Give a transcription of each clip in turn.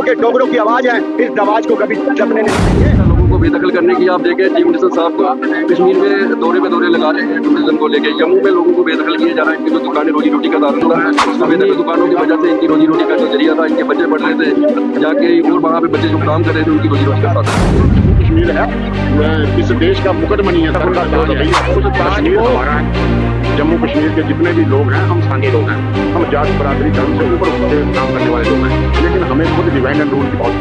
के डोगरों की आवाज है, इस आवाज को कभी दबने नहीं देंगे। लोगों को बेदखल करने की आप देखें, चीफ मिनिस्टर साहब को कश्मीर में दौरे पे दौरे लगा रहे हैं टूरिज्म को लेके। जम्मू में लोगों को बेदखल किया जा रहा है, इनकी जो दुकानें रोजी रोटी का साधन है, बेदखल दुकानों की वजह से इनकी रोजी रोटी का जो जरिया था, इनके बच्चे पढ़ रहे थे जाके, और वहाँ पे बच्चे जो काम कर रहे थे उनकी रोजी रोटी का साधन। कश्मीर है, इस देश का मुकदमनी है, कश्मीर हमारा है। जम्मू कश्मीर के जितने भी लोग हैं हम स्थानीय लोग हैं, हम जात बरादरी धर्म से ऊपर उठते काम करने वाले लोग हैं, लेकिन हमें खुद डिवाइन एंड रूल की बहुत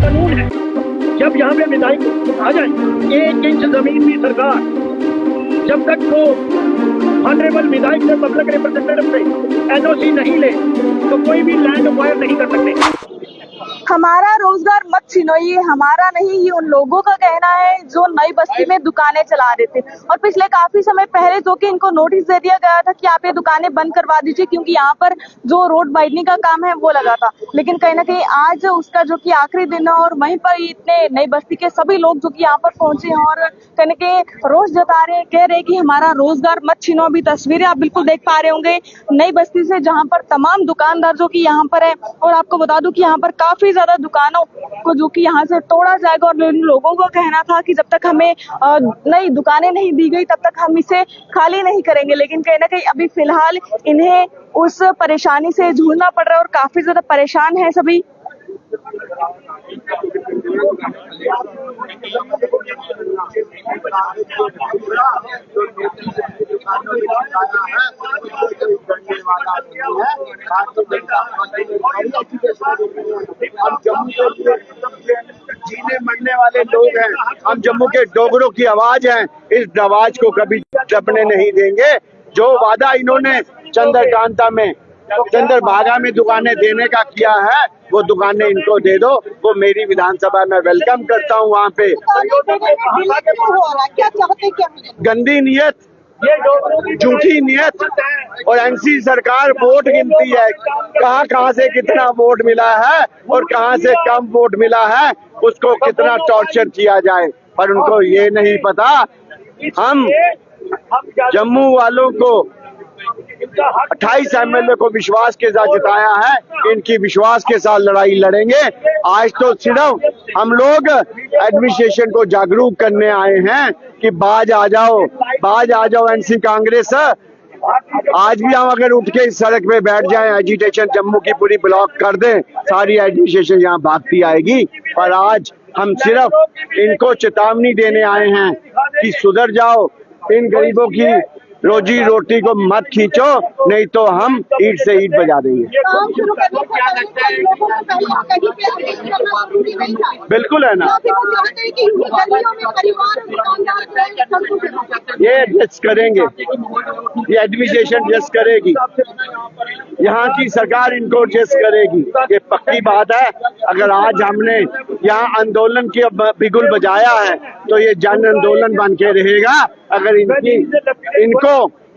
कानून है। जब यहाँ पे विधायक आ जाए, 1 इंच जमीन भी सरकार जब तक वो ऑनरेबल विधायक से पब्लिक रिप्रेजेंटेटिव से एनओसी नहीं ले तो कोई भी लैंड अक्वायर नहीं कर सकते। हमारा रोजगार मत छीनो, ये हमारा नहीं, ये उन लोगों का कहना है जो नई बस्ती में दुकानें चला रहे थे। और पिछले काफी समय पहले जो कि इनको नोटिस दे दिया गया था कि आप ये दुकानें बंद करवा दीजिए, क्योंकि यहाँ पर जो रोड वाइडनिंग का काम है वो लगा था। लेकिन कहीं ना कहीं आज उसका जो कि आखिरी दिन है और वहीं पर इतने नई बस्ती के सभी लोग जो कि यहाँ पर पहुंचे हैं और कहीं ना कहीं रोष जता रहे हैं, कह रहे हैं कि हमारा रोजगार मत छीनो। अभी तस्वीरें आप बिल्कुल देख पा रहे होंगे नई बस्ती से, जहाँ पर तमाम दुकानदार जो कि यहाँ पर है। और आपको बता दूं कि यहाँ पर काफी ज्यादा दुकानों को जो कि यहाँ से तोड़ा जाएगा और इन लोगों को कहना था कि जब तक हमें नई दुकानें नहीं दी गई तब तक हम इसे खाली नहीं करेंगे। लेकिन कहीं ना कहीं अभी फिलहाल इन्हें उस परेशानी से जूझना पड़ रहा है और काफी ज्यादा परेशान है सभी। हम जम्मू के जीने मरने वाले लोग हैं, हम जम्मू के डोगरों की आवाज हैं, इस आवाज को कभी दबने नहीं देंगे। जो वादा इन्होंने चंद्रकांता में, चंद्रभागा में दुकानें देने का किया है, वो दुकानें इनको दे दो। वो मेरी विधानसभा में वेलकम करता हूँ। वहाँ पे गंदी नियत, झूठी नियत और एनसी सरकार वोट गिनती है, कहाँ से कितना वोट मिला है और कहाँ से कम वोट मिला है, उसको कितना टॉर्चर किया जाए। पर उनको ये नहीं पता, हम जम्मू वालों को 28 एमएलए को विश्वास के साथ जिताया है, इनकी विश्वास के साथ लड़ाई लड़ेंगे। आज तो सिर्फ हम लोग एडमिनिस्ट्रेशन को जागरूक करने आए हैं कि बाज आ जाओ एनसी कांग्रेस। आज भी हम अगर उठ के इस सड़क पे बैठ जाएं, एजिटेशन जम्मू की पूरी ब्लॉक कर दें, सारी एडमिनिस्ट्रेशन यहाँ भागती आएगी। पर आज हम सिर्फ इनको चेतावनी देने आए हैं कि सुधर जाओ, इन गरीबों की रोजी रोटी को मत खींचो, नहीं तो हम ईंट से ईंट बजा देंगे। बिल्कुल है ना, ये एडजस्ट करेंगे, ये एडमिनिस्ट्रेशन एडजस्ट करेगी, यहाँ की सरकार इनको एडजस्ट करेगी, ये पक्की बात है। अगर आज हमने यहाँ आंदोलन की बिगुल बजाया है तो ये जन आंदोलन बन के रहेगा। अगर इनको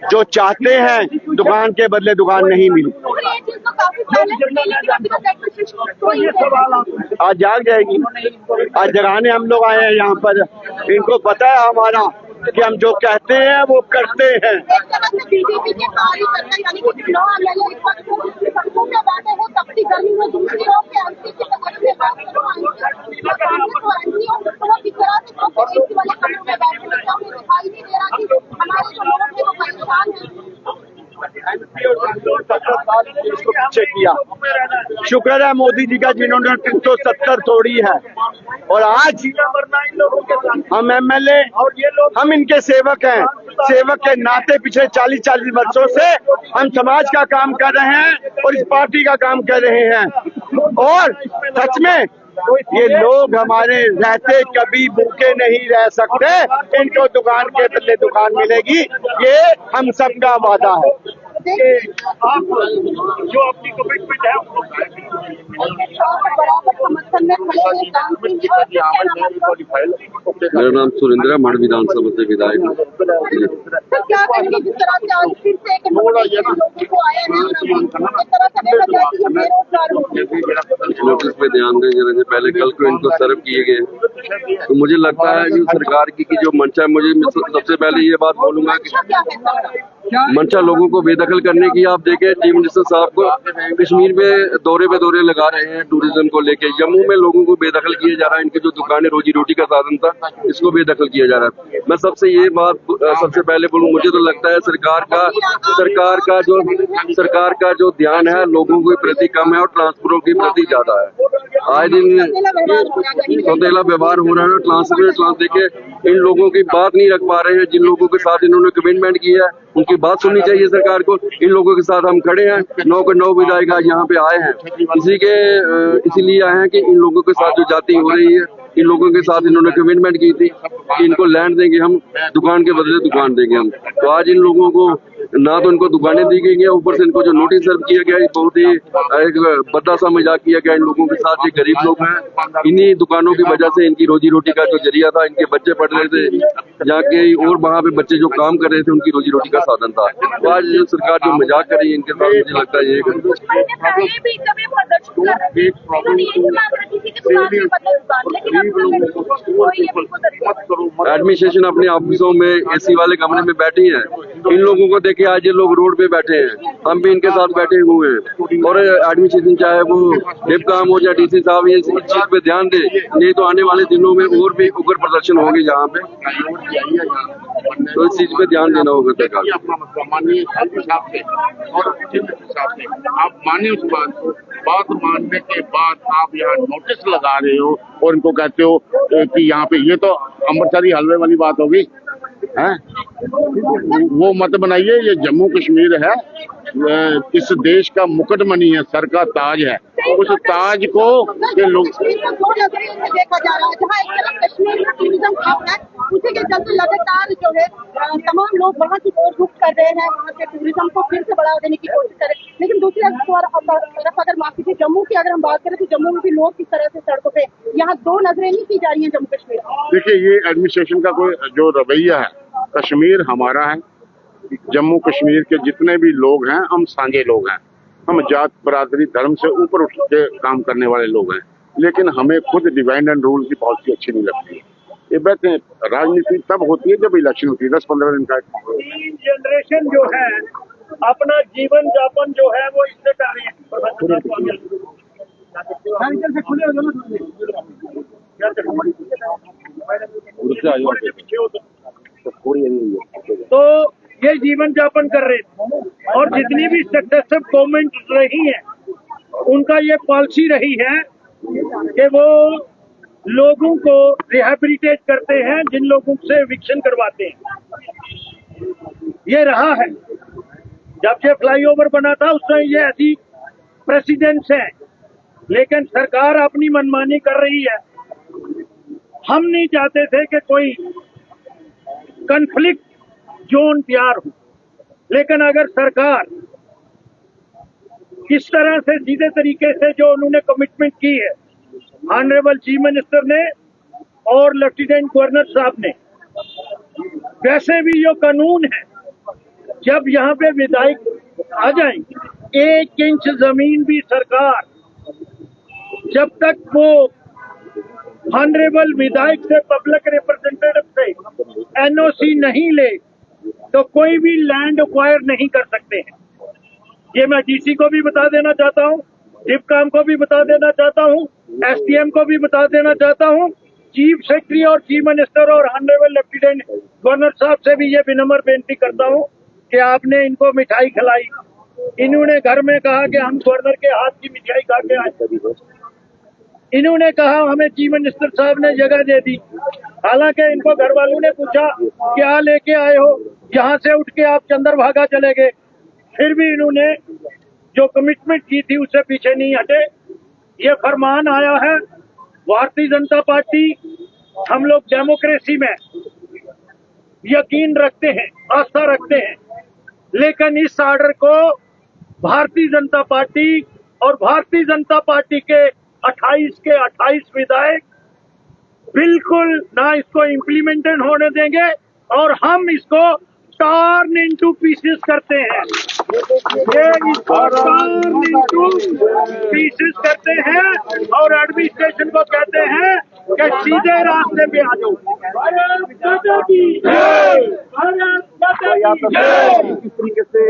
जो चाहते हैं दुकान के बदले दुकान नहीं मिली, आज जाग जाएगी। आज जगाने हम लोग आए हैं यहाँ पर। इनको पता है हमारा कि हम जो कहते हैं वो करते हैं। पीछे किया, शुक्र है मोदी जी का जिन्होंने 370 तोड़ी है। और आज हम एमएलए, हम इनके सेवक हैं, सेवक के नाते पिछले 40 वर्षों से हम समाज का काम कर रहे हैं और इस पार्टी का काम कर रहे हैं। और सच में ये लोग हमारे रहते कभी भूखे नहीं रह सकते, इनको दुकान के बदले दुकान मिलेगी, ये हम सबका वादा है। आप जो अपनी कमिटमेंट है मेरा नाम सुरेंद्र है, मढ़ विधानसभा से विधायक हूँ। नोटिस पे ध्यान दें जरा, पहले कल को इनको सर्व किए गए। तो मुझे लगता है कि सरकार की जो मंशा है, मुझे सबसे पहले ये बात बोलूंगा कि मंशा लोगों को बेदखल करने की। आप देखें चीफ मिनिस्टर साहब को कश्मीर में दौरे पे दौरे लगा रहे हैं टूरिज्म को लेके। जम्मू में लोगों को बेदखल किया जा रहा है, इनकी जो दुकानें रोजी रोटी का साधन था इसको बेदखल किया जा रहा है। मैं सबसे ये बात सबसे पहले बोलूं, मुझे तो लगता है सरकार का जो ध्यान है लोगों के प्रति कम है और ट्रांसपोर्टरों के प्रति ज्यादा है। आए दिन सौतेला व्यवहार हो रहा है। ट्रांसपोर्ट देखे इन लोगों की बात नहीं रख पा रहे हैं। जिन लोगों के साथ इन्होंने कमिटमेंट की है उनकी बात सुननी चाहिए सरकार को। इन लोगों के साथ हम खड़े हैं, 9 के 9 विधायक आज यहाँ पे आए हैं, इसीलिए आए हैं कि इन लोगों के साथ जो जाति हो रही है, इन लोगों के साथ इन्होंने कमिटमेंट की थी कि इनको लैंड देंगे हम, दुकान के बदले दुकान देंगे हम। तो आज इन लोगों को ना तो इनको दुकानें दी गई हैं, ऊपर से इनको जो नोटिस सर्व किया गया है बहुत ही एक बद्दा सा मजाक किया गया इन लोगों के साथ। ये गरीब लोग हैं, इन्हीं दुकानों की वजह से इनकी रोजी रोटी का जो जरिया था, इनके बच्चे पढ़ रहे थे जाके और वहाँ पे बच्चे जो काम कर रहे थे उनकी रोजी रोटी का साधन था। तो आज जो सरकार जो मजाक कर रही है इनके साथ, मुझे लगता है एडमिनिस्ट्रेशन अपने ऑफिसों में एसी वाले कमरे में बैठी है। इन लोगों को देखे आज ये लोग रोड पे बैठे हैं, हम भी इनके साथ बैठे हुए हैं। और एडमिनिस्ट्रेशन चाहे वो डिप काम हो या डीसी साहब, ये इस चीज पे ध्यान दे, नहीं तो आने वाले दिनों में और भी उग्र प्रदर्शन होंगे यहाँ पे। तो इस चीज पे ध्यान देना होगा सरकार। माननीय साहब से और आप मानिए उस बात मानने के बाद आप यहाँ नोटिस लगा रहे हो और इनको कहते हो कि यहाँ पे, ये तो अमृतसरी हलवे वाली बात होगी हैं? वो मत बनाइए। ये जम्मू कश्मीर है, इस देश का मुकुटमणि है, सर का ताज है। उस ताज को ये लोग देखा जा रहा है, जहाँ एक तरफ कश्मीर में टूरिज्म हब है, उसी के चलते लगातार जो है तमाम लोग वहाँ की ओर रुख कर रहे हैं, वहाँ के टूरिज्म को फिर से बढ़ावा देने की कोशिश कर रहे हैं। लेकिन दूसरी तरफ अगर माफ कीजिए, जम्मू की अगर हम बात करें तो जम्मू में भी लोग किस तरह से सड़कों पे, यहाँ दो नजरें नहीं की जा रही है जम्मू कश्मीर। देखिए, ये एडमिनिस्ट्रेशन का कोई जो रवैया है, कश्मीर हमारा है, जम्मू कश्मीर के जितने भी लोग हैं हम साझे लोग हैं, हम जात बरादरी धर्म से ऊपर उठ के काम करने वाले लोग हैं। लेकिन हमें खुद डिवाइड एंड रूल की पॉलिसी अच्छी नहीं लगती। ये बात राजनीति तब होती है जब इलेक्शन होती है, 10-15 दिन का। जनरेशन जो है अपना जीवन यापन जो है वो इससे कर रही है। तो ये जीवन यापन कर रहे थे और जितनी भी सक्सेसिव गवर्नमेंट रही है उनका ये पॉलिसी रही है कि वो लोगों को रिहैबिलिटेट करते हैं, जिन लोगों से एविक्शन करवाते हैं। ये रहा है, जब से फ्लाईओवर बना था उसमें ये ऐसी प्रेसिडेंट्स हैं, लेकिन सरकार अपनी मनमानी कर रही है। हम नहीं चाहते थे कि कोई कन्फ्लिक्ट जोन तैयार हो, लेकिन अगर सरकार इस तरह से सीधे तरीके से जो उन्होंने कमिटमेंट की है, ऑनरेबल चीफ मिनिस्टर ने और लेफ्टिनेंट गवर्नर साहब ने, वैसे भी जो कानून है, जब यहाँ पे विधायक आ जाएंगे, 1 इंच जमीन भी सरकार जब तक वो ऑनरेबल विधायक से, पब्लिक रिप्रेजेंटेटिव से एनओसी नहीं ले तो कोई भी लैंड एक्वायर नहीं कर सकते हैं। ये मैं डीसी को भी बता देना चाहता हूँ, डिपकाम को भी बता देना चाहता हूँ, एसडीएम को भी बता देना चाहता हूँ, चीफ सेक्रेटरी और चीफ मिनिस्टर और ऑनरेबल लेफ्टिनेंट गवर्नर साहब से भी ये विनम्र बेनती करता हूँ कि आपने इनको मिठाई खिलाई। इन्होंने घर में कहा कि हम गवर्नर के हाथ की मिठाई खा के आए। इन्होंने कहा हमें चीफ मिनिस्टर साहब ने जगह दे दी, हालांकि इनको घर वालों ने पूछा क्या लेके आए हो, यहाँ से उठ के आप चंद्रभागा चले गए। फिर भी इन्होंने जो कमिटमेंट की थी उससे पीछे नहीं हटे। ये फरमान आया है भारतीय जनता पार्टी, हम लोग डेमोक्रेसी में यकीन रखते हैं, आस्था रखते हैं, लेकिन इस ऑर्डर को भारतीय जनता पार्टी और भारतीय जनता पार्टी के 28 के 28 विधायक बिल्कुल ना इसको इम्प्लीमेंटेड होने देंगे और हम इसको टर्न इनटू पीसेस करते हैं। ये इसको टर्न इनटू पीसेस करते हैं और एडमिनिस्ट्रेशन को कहते हैं कि सीधे रास्ते पे आ जाओ। भारत माता की जय, भारत माता किस तरीके से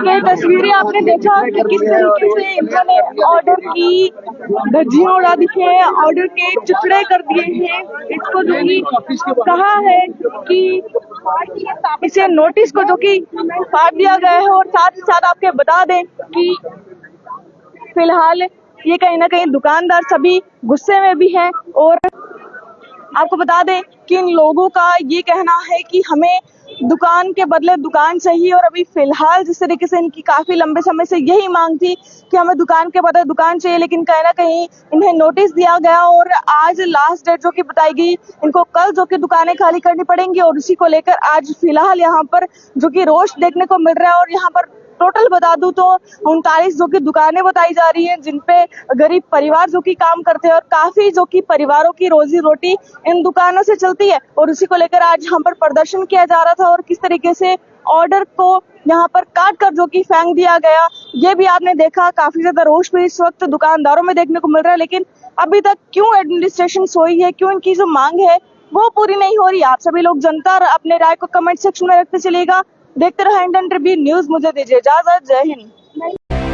ये तस्वीरें आपने देखा कि किस तरीके से इन्होंने ऑर्डर की धज्जियां उड़ा दी है, ऑर्डर के टुकड़े कर दिए हैं। इसको जो कि कहा है कि इसे नोटिस को जो कि फाड़ दिया गया है। और साथ ही साथ आपके बता दें कि फिलहाल ये कहीं ना कहीं दुकानदार सभी गुस्से में भी हैं। और आपको बता दें कि इन लोगों का ये कहना है कि हमें दुकान के बदले दुकान चाहिए। और अभी फिलहाल जिस तरीके से इनकी काफी लंबे समय से यही मांग थी कि हमें दुकान के बदले दुकान चाहिए, लेकिन कहीं ना कहीं इन्हें नोटिस दिया गया और आज लास्ट डेट जो कि बताई गई, इनको कल जो कि दुकानें खाली करनी पड़ेंगी। और इसी को लेकर आज फिलहाल यहाँ पर जो कि रोष देखने को मिल रहा है। और यहाँ पर टोटल बता दूं तो 39 जो कि दुकानें बताई जा रही हैं, जिनपे गरीब परिवार जो कि काम करते हैं और काफी जो कि परिवारों की रोजी रोटी इन दुकानों से चलती है। और उसी को लेकर आज यहाँ पर प्रदर्शन किया जा रहा था और किस तरीके से ऑर्डर को यहाँ पर काट कर जो कि फेंक दिया गया, ये भी आपने देखा। काफी ज्यादा रोष भी इस वक्त दुकानदारों में देखने को मिल रहा है। लेकिन अभी तक क्यों एडमिनिस्ट्रेशन सोई है, क्यों इनकी जो मांग है वो पूरी नहीं हो रही। आप सभी लोग जनता अपने राय को कमेंट सेक्शन में रखते चलिएगा। देखते रहो इंडियन ट्रिब्यून न्यूज। मुझे दीजिए इजाजत। जय हिंद।